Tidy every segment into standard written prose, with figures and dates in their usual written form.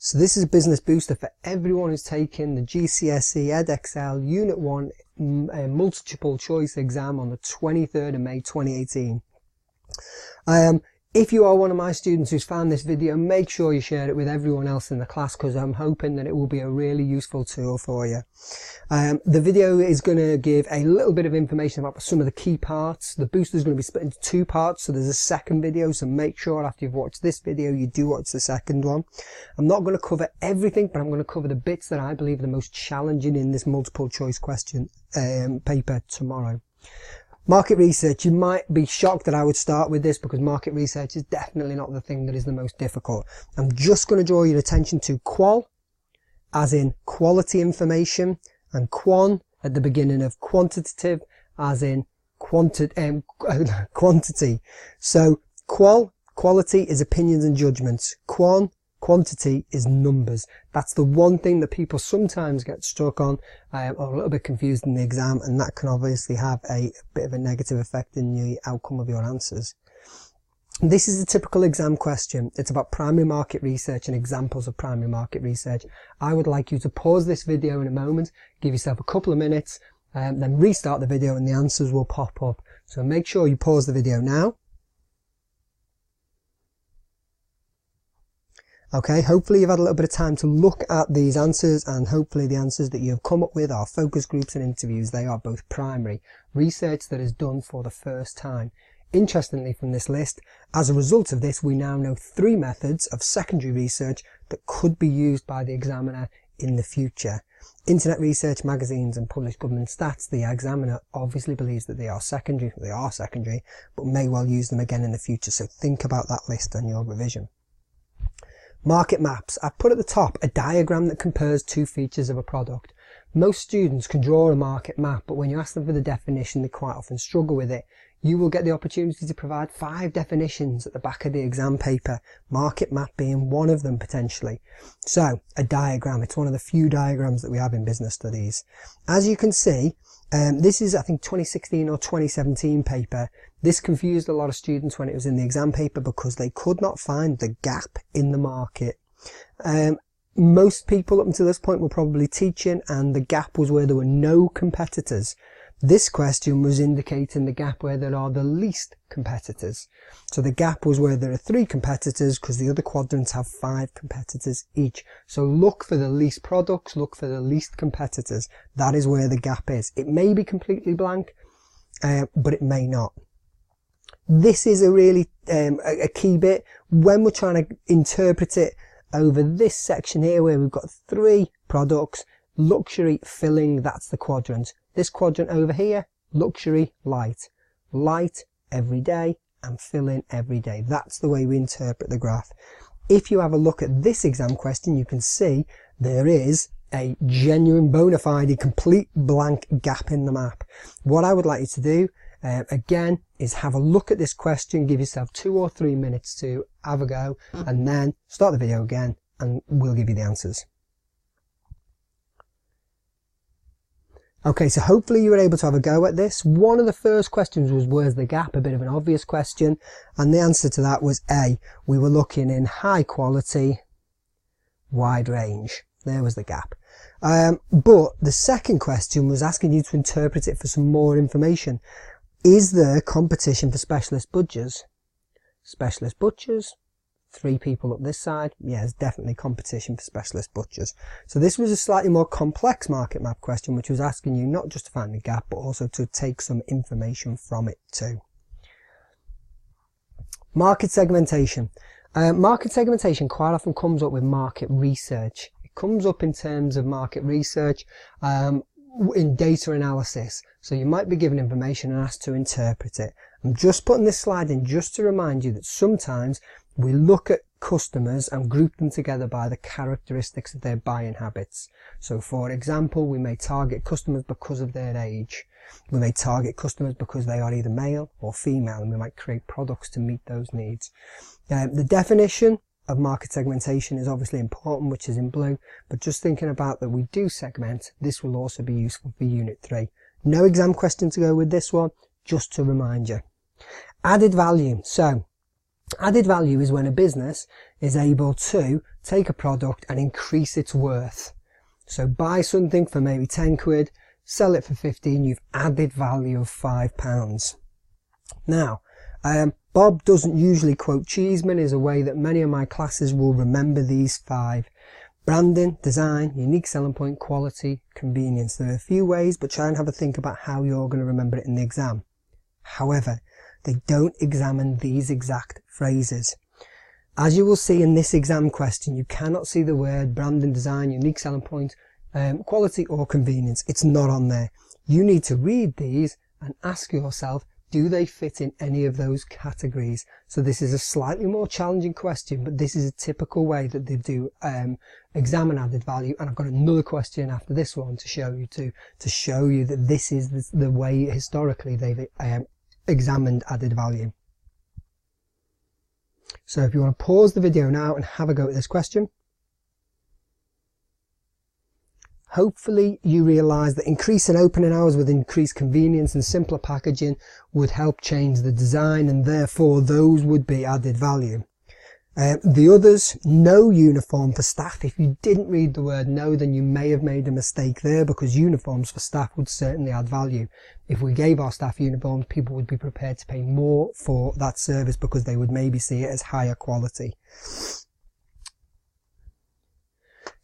So this is a business booster for everyone who's taken the GCSE EdXL Unit 1 multiple choice exam on the 23rd of May 2018. If you are one of my students who's found this video, make sure you share it with everyone else in the class, because I'm hoping that it will be a really useful tool for you. The video is going to give a little bit of information about some of the key parts. The booster is going to be split into two parts, so there's a second video, so make sure after you've watched this video you do watch the second one. I'm not going to cover everything, but I'm going to cover the bits that I believe are the most challenging in this multiple choice question paper tomorrow. Market research. You might be shocked that I would start with this, because market research is definitely not the thing that is the most difficult. I'm just going to draw your attention to qual, as in quality information, and quan at the beginning of quantitative, as in quantity. So qual, quality, is opinions and judgments. Quan, quantity, is numbers. That's the one thing that people sometimes get stuck on or a little bit confused in the exam, and that can obviously have a bit of a negative effect in the outcome of your answers. This is a typical exam question. It's about primary market research and examples of primary market research. I would like you to pause this video in a moment, give yourself a couple of minutes, then restart the video and the answers will pop up. So make sure you pause the video now. Okay, hopefully you've had a little bit of time to look at these answers, and hopefully the answers that you've come up with are focus groups and interviews. They are both primary research that is done for the first time. Interestingly, from this list, as a result of this, we now know 3 methods of secondary research that could be used by the examiner in the future. Internet research, magazines and published government stats. The examiner obviously believes that they are secondary, but may well use them again in the future. So think about that list on your revision. Market maps. I've put at the top a diagram that compares 2 features of a product. Most students can draw a market map, but when you ask them for the definition, they quite often struggle with it. You will get the opportunity to provide 5 definitions at the back of the exam paper, market map being one of them potentially. So, a diagram, it's one of the few diagrams that we have in business studies. As you can see, this is I think 2016 or 2017 paper. This confused a lot of students when it was in the exam paper because they could not find the gap in the market. Most people up until this point were probably teaching, and the gap was where there were no competitors. This question was indicating the gap where there are the least competitors. So the gap was where there are 3 competitors, because the other quadrants have 5 competitors each. So look for the least products, look for the least competitors. That is where the gap is. It may be completely blank, but it may not. This is a really a key bit when we're trying to interpret it over this section here, where we've got 3 products. Luxury, filling, that's the quadrant. This quadrant over here, luxury, light. Light, every day, and filling, every day. That's the way we interpret the graph. If you have a look at this exam question, you can see there is a genuine, bona fide, complete blank gap in the map. What I would like you to do, again, is have a look at this question, give yourself 2 or 3 minutes to have a go, and then start the video again, and we'll give you the answers. Okay, so hopefully you were able to have a go at this. One of the first questions was, where's the gap? A bit of an obvious question. And the answer to that was A. We were looking in high quality, wide range. There was the gap. But the second question was asking you to interpret it for some more information. Is there competition for specialist butchers? Specialist butchers? 3 people up this side. Yeah, there's definitely competition for specialist butchers. So this was a slightly more complex market map question, which was asking you not just to find the gap, but also to take some information from it too. Market segmentation. Market segmentation quite often comes up with market research. It comes up in terms of market research in data analysis. So you might be given information and asked to interpret it. I'm just putting this slide in just to remind you that sometimes we look at customers and group them together by the characteristics of their buying habits. So for example, we may target customers because of their age. We may target customers because they are either male or female, and we might create products to meet those needs. The definition of market segmentation is obviously important, which is in blue, but just thinking about that we do segment, this will also be useful for Unit 3. No exam question to go with this one, just to remind you. Added value. So Added value is when a business is able to take a product and increase its worth. So buy something for maybe 10 quid, sell it for 15, you've added value of £5. Now, Bob doesn't usually quote Cheeseman as a way that many of my classes will remember these 5. Branding, design, unique selling point, quality, convenience. There are a few ways, but try and have a think about how you're going to remember it in the exam. However, they don't examine these exact phrases. As you will see in this exam question, you cannot see the word branding, design, unique selling point, quality or convenience. It's not on there. You need to read these and ask yourself, do they fit in any of those categories? So this is a slightly more challenging question, but this is a typical way that they do examine added value. And I've got another question after this one to show you that this is the way historically they've examined added value. So if you want to pause the video now and have a go at this question. Hopefully you realise that increasing opening hours with increased convenience and simpler packaging would help change the design, and therefore those would be added value. The others, no uniform for staff. If you didn't read the word no, then you may have made a mistake there, because uniforms for staff would certainly add value. If we gave our staff uniforms, people would be prepared to pay more for that service because they would maybe see it as higher quality.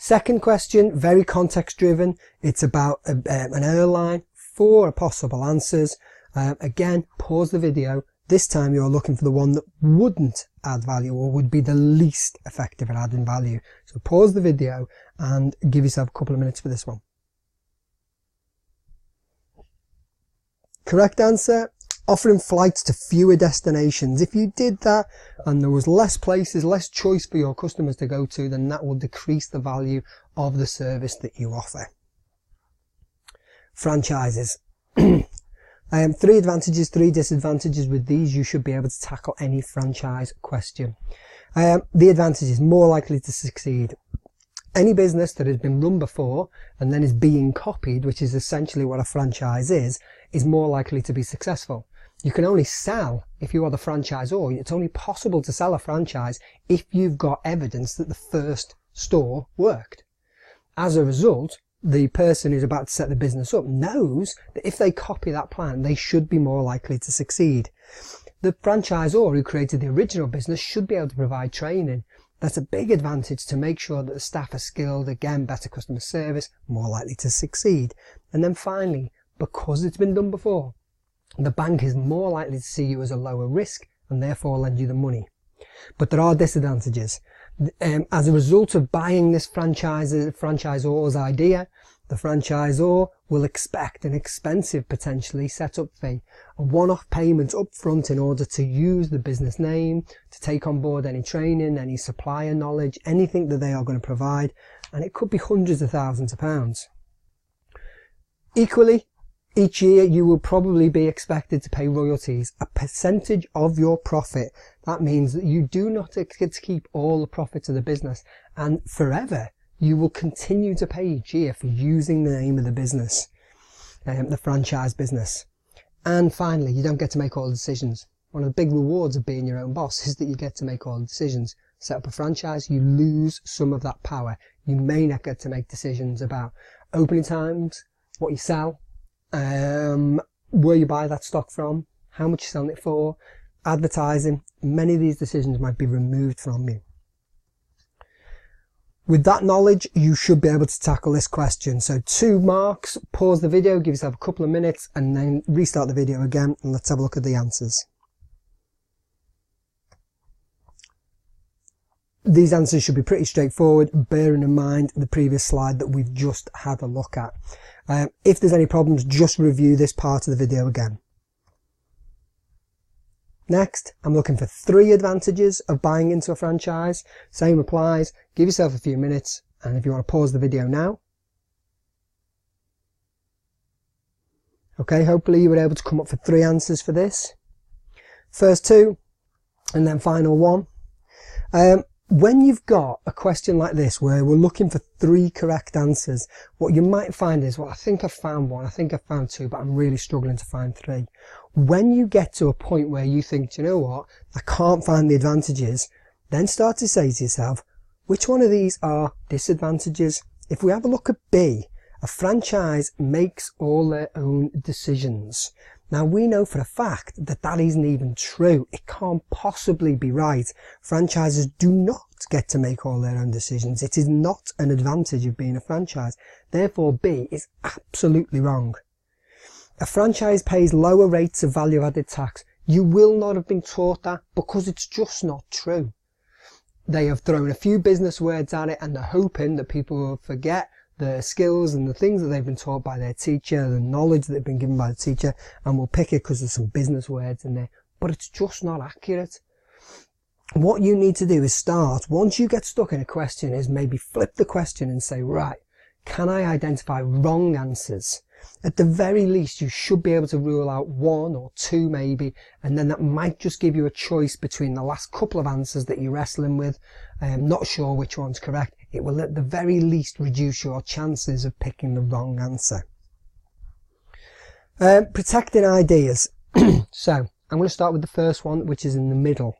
Second question, very context driven. It's about an airline, 4 possible answers. Again, pause the video. This time you're looking for the one that wouldn't add value or would be the least effective at adding value. So pause the video and give yourself a couple of minutes for this one. Correct answer, offering flights to fewer destinations. If you did that and there was less places, less choice for your customers to go to, then that will decrease the value of the service that you offer. Franchises. 3 advantages, 3 disadvantages. With these, you should be able to tackle any franchise question. The advantage is more likely to succeed. Any business that has been run before and then is being copied, which is essentially what a franchise is more likely to be successful. You can only sell if you are the franchisor. It's only possible to sell a franchise if you've got evidence that the first store worked. As a result, the person who's about to set the business up knows that if they copy that plan, they should be more likely to succeed. The franchisor who created the original business should be able to provide training. That's a big advantage to make sure that the staff are skilled, again, better customer service, more likely to succeed. And then finally, because it's been done before, the bank is more likely to see you as a lower risk and therefore lend you the money. But there are disadvantages. As a result of buying this franchisor's idea, the franchisor will expect an expensive, potentially, setup fee, a one-off payment up front in order to use the business name, to take on board any training, any supplier knowledge, anything that they are going to provide, and it could be hundreds of thousands of pounds. Equally, each year you will probably be expected to pay royalties, a percentage of your profit. That means that you do not get to keep all the profits of the business, and forever you will continue to pay each year for using the name of the business, the franchise business. And finally, you don't get to make all the decisions. One of the big rewards of being your own boss is that you get to make all the decisions. Set up a franchise, you lose some of that power. You may not get to make decisions about opening times, what you sell, where you buy that stock from, how much you're selling it for, advertising. Many of these decisions might be removed from you. With that knowledge, you should be able to tackle this question. So 2 marks, pause the video, give yourself a couple of minutes, and then restart the video again, and let's have a look at the answers. These answers should be pretty straightforward, bearing in mind the previous slide that we've just had a look at. If there's any problems, just review this part of the video again. Next, I'm looking for 3 advantages of buying into a franchise. Same applies. Give yourself a few minutes, and if you want to pause the video now. Okay, hopefully you were able to come up with 3 answers for this. First 2, and then final 1. when you've got a question like this where we're looking for 3 correct answers, what you might find is, well, I think I've found 1, I think I've found 2, but I'm really struggling to find 3. When you get to a point where you think, do you know what, I can't find the advantages, then start to say to yourself, which one of these are disadvantages? If we have a look at B, a franchise makes all their own decisions. Now we know for a fact that that isn't even true. It can't possibly be right. Franchises do not get to make all their own decisions. It is not an advantage of being a franchise. Therefore B is absolutely wrong. A franchise pays lower rates of value-added tax. You will not have been taught that because it's just not true. They have thrown a few business words at it and they're hoping that people will forget the skills and the things that they've been taught by their teacher, the knowledge that they've been given by the teacher, and will pick it because there's some business words in there. But it's just not accurate. What you need to do is start, once you get stuck in a question, is maybe flip the question and say, right, can I identify wrong answers? At the very least, you should be able to rule out 1 or 2 maybe, and then that might just give you a choice between the last couple of answers that you're wrestling with. Not sure which one's correct. It will at the very least reduce your chances of picking the wrong answer. Protecting ideas. So I'm going to start with the first one, which is in the middle.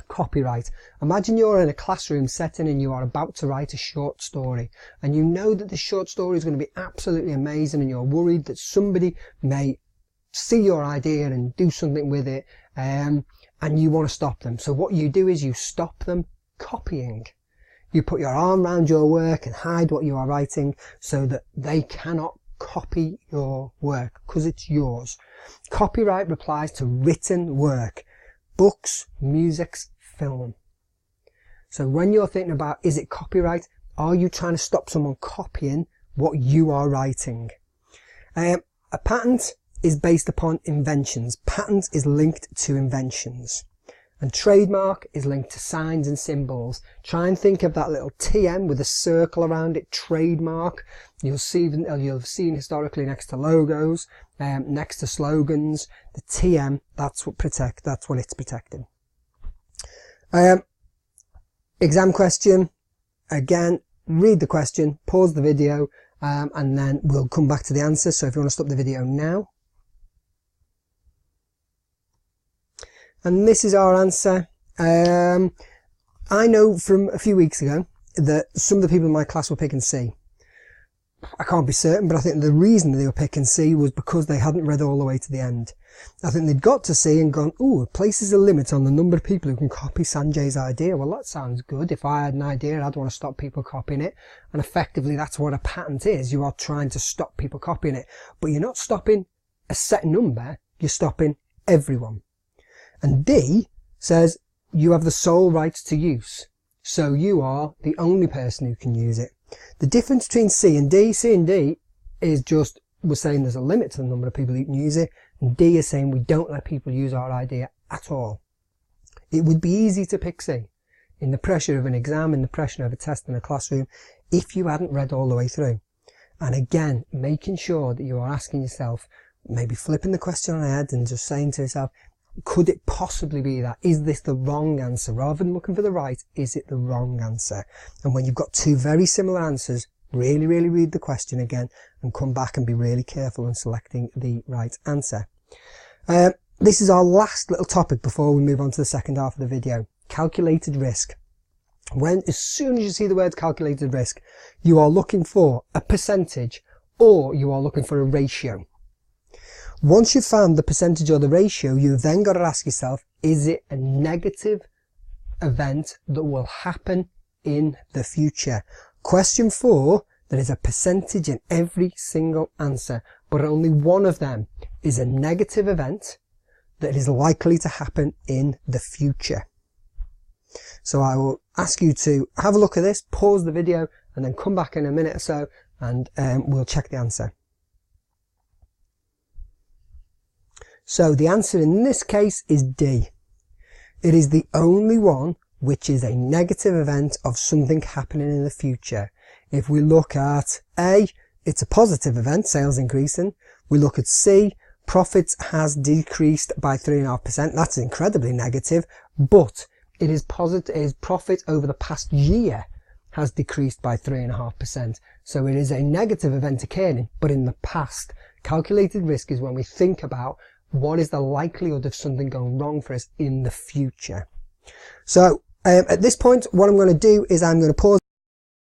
Copyright. Imagine you're in a classroom setting and you are about to write a short story, and you know that the short story is going to be absolutely amazing, and you're worried that somebody may see your idea and do something with it, and you want to stop them. So what you do is you stop them copying. You put your arm around your work and hide what you are writing so that they cannot copy your work because it's yours. Copyright applies to written work, books, music, film. So when you're thinking about, is it copyright? Are you trying to stop someone copying what you are writing? A patent is based upon inventions. Patent is linked to inventions. And trademark is linked to signs and symbols. Try and think of that little TM with a circle around it, trademark. You'll have seen historically next to logos, next to slogans. The TM, that's what it's protecting. Exam question. Again, read the question, pause the video, and then we'll come back to the answer. So if you want to stop the video now. And this is our answer. I know from a few weeks ago that some of the people in my class were picking C. I can't be certain, but I think the reason that they were picking C was because they hadn't read all the way to the end. I think they'd got to C and gone, ooh, it places a limit on the number of people who can copy Sanjay's idea. Well, that sounds good. If I had an idea, I'd want to stop people copying it. And effectively, that's what a patent is. You are trying to stop people copying it. But you're not stopping a set number. You're stopping everyone. And D says you have the sole rights to use. So you are the only person who can use it. The difference between C and D is just, we're saying there's a limit to the number of people who can use it. And D is saying we don't let people use our idea at all. It would be easy to pick C in the pressure of an exam, in the pressure of a test in a classroom, if you hadn't read all the way through. And again, making sure that you are asking yourself, maybe flipping the question on the head and just saying to yourself, could it possibly be that? Is this the wrong answer? Rather than looking for the right, is it the wrong answer? And when you've got 2 very similar answers, really read the question again and come back and be really careful in selecting the right answer. This is our last little topic before we move on to the second half of the video. Calculated risk. As soon as you see the word calculated risk, you are looking for a percentage or you are looking for a ratio. Once you've found the percentage or the ratio, you've then got to ask yourself, is it a negative event that will happen in the future? Question 4, there is a percentage in every single answer, but only one of them is a negative event that is likely to happen in the future. So I will ask you to have a look at this, pause the video, and then come back in a minute or so, and we'll check the answer. So the answer in this case is D. It is the only one which is a negative event of something happening in the future. If we look at A, it's a positive event, sales increasing. We look at C, profits has decreased by 3.5%. That's incredibly negative, but His profit over the past year has decreased by 3.5%. So it is a negative event occurring, but in the past. Calculated risk is when we think about what is the likelihood of something going wrong for us in the future. So at this point, what I'm going to do is I'm going to pause